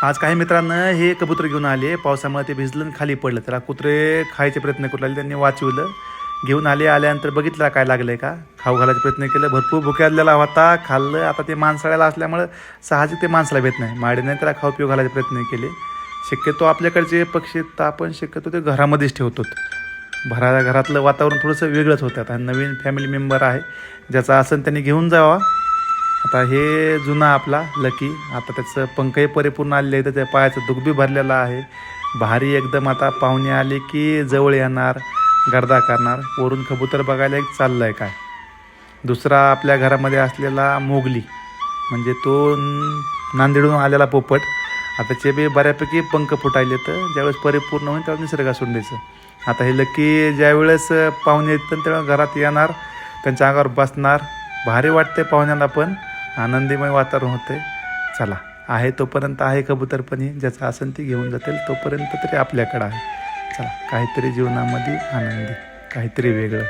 आज काही मित्रांनो हे कबूतर घेऊन आले. पावसामुळे ते भिजलं आणि खाली पडलं. त्याला कुत्रे खायचे प्रयत्न करू लागले. त्यांनी वाचवलं. घेऊन आल्यानंतर बघितलं काय लागलंय का, खाऊ घालायचा प्रयत्न केलं. भरपूर भुक्यालेला होता, खाल्लं. आता ते माणसाळ्याला असल्यामुळं साहजिक ते माणसाला भेट नाही. माडीने त्याला खाऊ पिऊ घालायचे प्रयत्न केले. शक्यतो आपल्याकडचे पक्षी तर आपण शक्यतो ते घरामध्येच ठेवतो. घरातलं वातावरण थोडंसं वेगळंच होतं. आता नवीन फॅमिली मेंबर आहे, ज्याचा आसन त्यांनी घेऊन जावा. आता हे जुना आपला लकी, आता त्याचं पंखही परिपूर्ण आलेलं आहे. तर त्या पायाचं दुखबी भरलेलं आहे. भारी एकदम. आता पाहुणे आले की जवळ येणार, गर्दा करणार. वरून कबूतर बघायला एक चाललं आहे काय. दुसरा आपल्या घरामध्ये असलेला मोगली, म्हणजे तो नांदेडून आलेला पोपट. आता त्याचे बी बऱ्यापैकी पंख फुटायले. तर ज्यावेळेस परिपूर्ण होईल त्यावेळेस निसर्गात सोडून द्यायचं. आता हे लकी ज्यावेळेस पाहुणे येतात त्यावेळेस घरात येणार, त्यांच्या अंगावर बसणार. भारी वाटते पाहुण्यांना, पण आनंदीमय वातावरण होते. चला, आहे तोपर्यंत आहे कबूतरपणी, ज्याचं असेल ती घेऊन जातील तोपर्यंत तरी आपल्याकडं आहे. चला, काहीतरी जीवनामध्ये आनंदी, काहीतरी वेगळं.